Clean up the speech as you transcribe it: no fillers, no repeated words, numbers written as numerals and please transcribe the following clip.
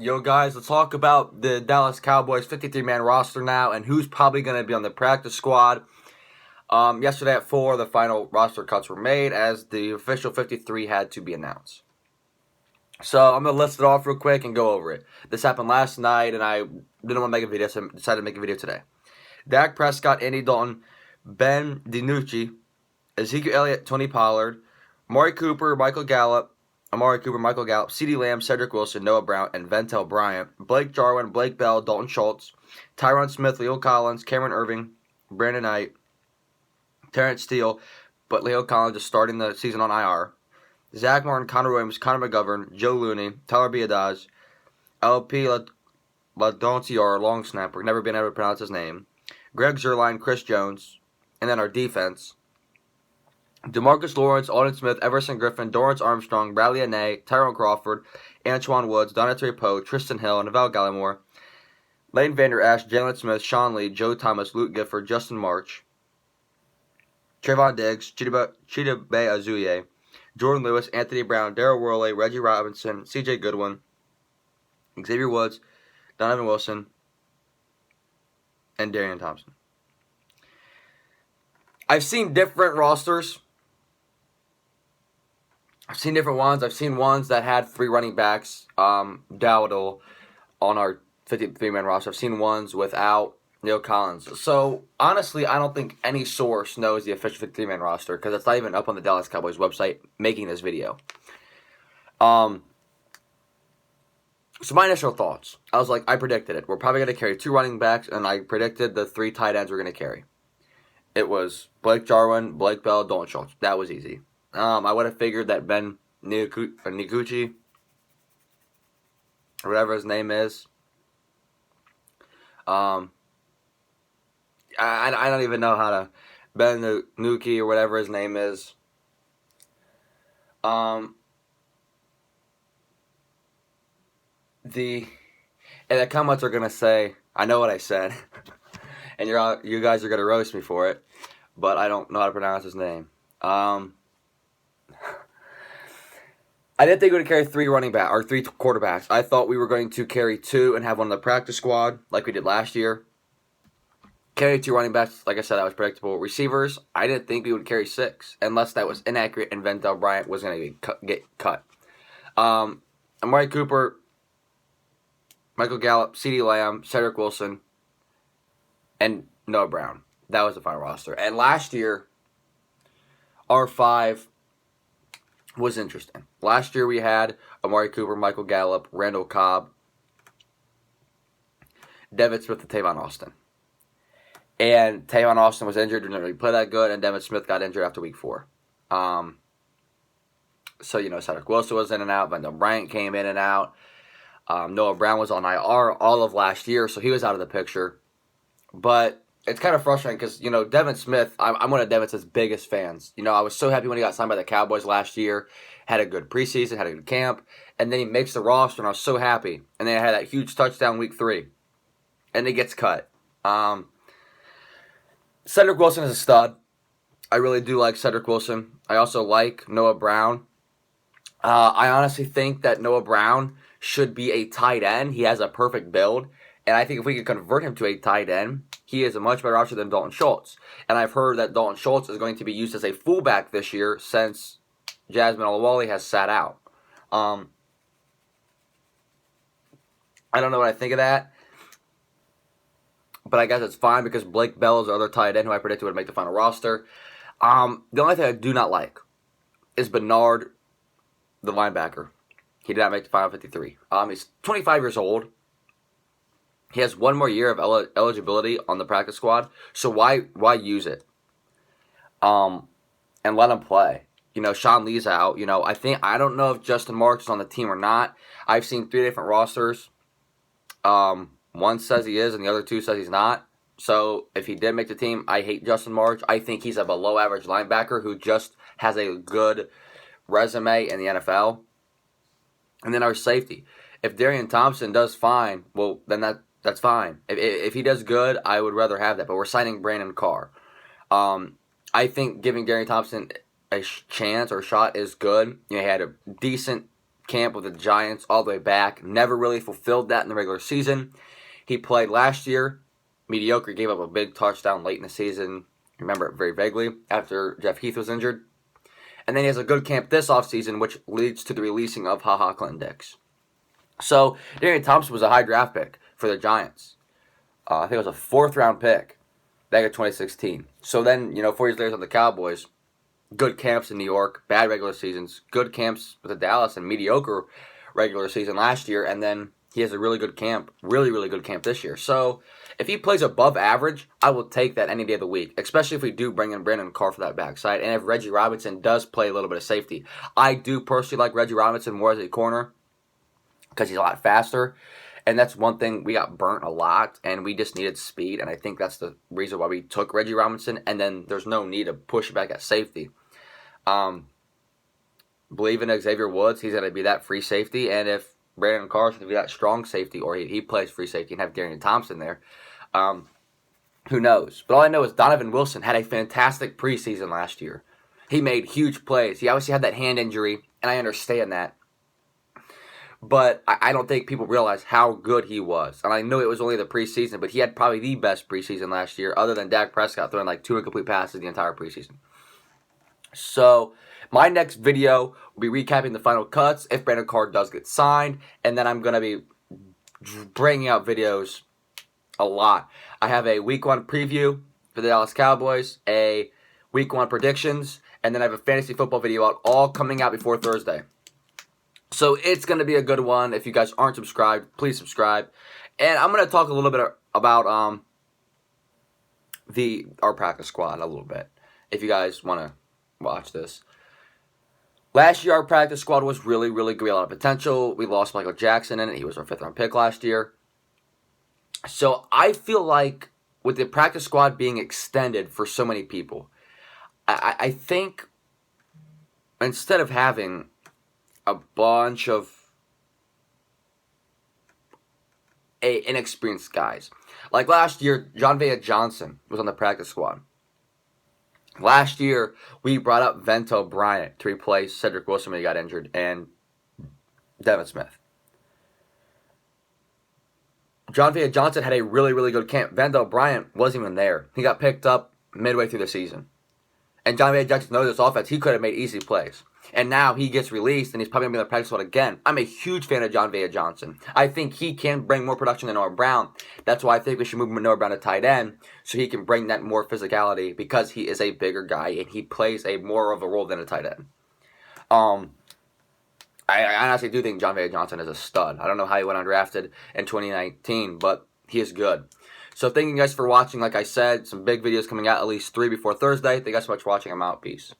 Yo, guys, let's talk about the Dallas Cowboys 53-man roster now and who's probably going to be on the practice squad. Yesterday at 4, the final roster cuts were made as the official 53 had to be announced. So I'm going to list it off real quick and go over it. This happened last night, and I didn't want to make a video, so I decided to make a video today. Dak Prescott, Andy Dalton, Ben DiNucci, Ezekiel Elliott, Tony Pollard, Amari Cooper, Michael Gallup, CeeDee Lamb, Cedric Wilson, Noah Brown, and Ventel Bryant, Blake Jarwin, Blake Bell, Dalton Schultz, Tyron Smith, Leo Collins, Cameron Irving, Brandon Knight, Terrence Steele, but Leo Collins is starting the season on IR, Zach Martin, Connor Williams, Connor McGovern, Joe Looney, Tyler Biadasz, LP LaDoncior, long snapper, never been able to pronounce his name, Greg Zuerlein, Chris Jones, and then our defense, DeMarcus Lawrence, Alden Smith, Everson Griffin, Dorrance Armstrong, Bradley Anae, Tyrone Crawford, Antoine Woods, Donatre Poe, Tristan Hill, Neville Gallimore, Lane Vander Esch, Jalen Smith, Sean Lee, Joe Thomas, Luke Gifford, Justin March, Trayvon Diggs, Chidobe Azuye, Jordan Lewis, Anthony Brown, Darryl Worley, Reggie Robinson, CJ Goodwin, Xavier Woods, Donovan Wilson, and Darian Thompson. I've seen different rosters. I've seen different ones. I've seen ones that had 3 running backs, Dowdle, on our 53-man roster. I've seen ones without Leo Collins. So, honestly, I don't think any source knows the official 53-man roster because it's not even up on the Dallas Cowboys website making this video. So, my initial thoughts. I was like, I predicted it. We're probably going to carry 2 running backs, and I predicted the 3 tight ends we're going to carry. It was Blake Jarwin, Blake Bell, Dalton Schultz. That was easy. I would have figured that Ben Niguchi, or whatever his name is. I don't even know how to Ben Nuki or whatever his name is. And the comments are gonna say, I know what I said, and you guys are gonna roast me for it, but I don't know how to pronounce his name. I didn't think we would carry 3 quarterbacks. I thought we were going to carry 2 and have one on the practice squad, like we did last year. Carry 2 running backs, like I said, that was predictable. Receivers, I didn't think we would carry 6, unless that was inaccurate and Ventel Bryant was going to get cut. Amari Cooper, Michael Gallup, CeeDee Lamb, Cedric Wilson, and Noah Brown. That was the final roster. And last year, our 5 was interesting. Last year we had Amari Cooper, Michael Gallup, Randall Cobb, Devin Smith, and Tavon Austin. And Tavon Austin was injured, didn't really play that good, and Devin Smith got injured after week 4. So, Cedric Wilson was in and out, Ventel Bryant came in and out. Noah Brown was on IR all of last year, so he was out of the picture. But it's kind of frustrating because, Devin Smith, I'm one of Devin Smith's biggest fans. I was so happy when he got signed by the Cowboys last year, had a good preseason, had a good camp, and then he makes the roster, and I was so happy. And then I had that huge touchdown week 3, and he gets cut. Cedric Wilson is a stud. I really do like Cedric Wilson. I also like Noah Brown. I honestly think that Noah Brown should be a tight end. He has a perfect build. And I think if we could convert him to a tight end, he is a much better option than Dalton Schultz. And I've heard that Dalton Schultz is going to be used as a fullback this year since Jasmine Olawale has sat out. I don't know what I think of that. But I guess it's fine because Blake Bell is the other tight end who I predicted would make the final roster. The only thing I do not like is Bernard, the linebacker. He did not make the final 53. He's 25 years old. He has 1 more year of eligibility on the practice squad. So why use it? And let him play. Sean Lee's out. I don't know if Justin Marks is on the team or not. I've seen 3 different rosters. One says he is, and the other 2 says he's not. So, if he did make the team, I hate Justin March. I think he's a below-average linebacker who just has a good resume in the NFL. And then our safety. If Darian Thompson does fine, well, then that's fine. If he does good, I would rather have that. But we're signing Brandon Carr. I think giving Darian Thompson a chance or shot is good. He had a decent camp with the Giants all the way back. Never really fulfilled that in the regular season. He played last year. Mediocre, gave up a big touchdown late in the season. Remember it very vaguely after Jeff Heath was injured. And then he has a good camp this offseason, which leads to the releasing of Clinton Dix. So, Darian Thompson was a high draft pick for the Giants. I think it was a 4th-round pick back in 2016. So then, 4 years later on the Cowboys, good camps in New York, bad regular seasons, good camps with the Dallas, and mediocre regular season last year, and then he has a really good camp, really good camp this year. So, if he plays above average, I will take that any day of the week, especially if we do bring in Brandon Carr for that backside, and if Reggie Robinson does play a little bit of safety. I do personally like Reggie Robinson more as a corner because he's a lot faster, and that's one thing we got burnt a lot, and we just needed speed, and I think that's the reason why we took Reggie Robinson, and then there's no need to push back at safety. Believe in Xavier Woods, he's going to be that free safety, and if Brandon Carr is going to be that strong safety, or he plays free safety and have Darian Thompson there, who knows? But all I know is Donovan Wilson had a fantastic preseason last year. He made huge plays. He obviously had that hand injury, and I understand that. But I don't think people realize how good he was. And I know it was only the preseason, but he had probably the best preseason last year, other than Dak Prescott throwing like 2 incomplete passes the entire preseason. So, my next video will be recapping the final cuts if Brandon Carr does get signed. And then I'm going to be bringing out videos a lot. I have a Week 1 preview for the Dallas Cowboys, a Week 1 predictions, and then I have a fantasy football video out, all coming out before Thursday. So it's going to be a good one. If you guys aren't subscribed, please subscribe. And I'm going to talk a little bit about our practice squad a little bit, if you guys want to watch this. Last year, our practice squad was really good. We had a lot of potential. We lost Michael Jackson in it. He was our 5th-round pick last year. So I feel like with the practice squad being extended for so many people, I think instead of having a bunch of inexperienced guys, like last year, John Vea Johnson was on the practice squad. Last year, we brought up Vento Bryant to replace Cedric Wilson when he got injured, and Devin Smith. John Vea Johnson had a really good camp. Vento Bryant wasn't even there. He got picked up midway through the season. And John Vea Johnson knows this offense. He could have made easy plays. And now he gets released, and he's probably going to be on the practice squad again. I'm a huge fan of John Vea Johnson. I think he can bring more production than Noah Brown. That's why I think we should move Noah Brown to tight end, so he can bring that more physicality, because he is a bigger guy, and he plays a more of a role than a tight end. I honestly do think John Vea Johnson is a stud. I don't know how he went undrafted in 2019, but he is good. So thank you guys for watching. Like I said, some big videos coming out, at least 3 before Thursday. Thank you guys so much for watching. I'm out. Peace.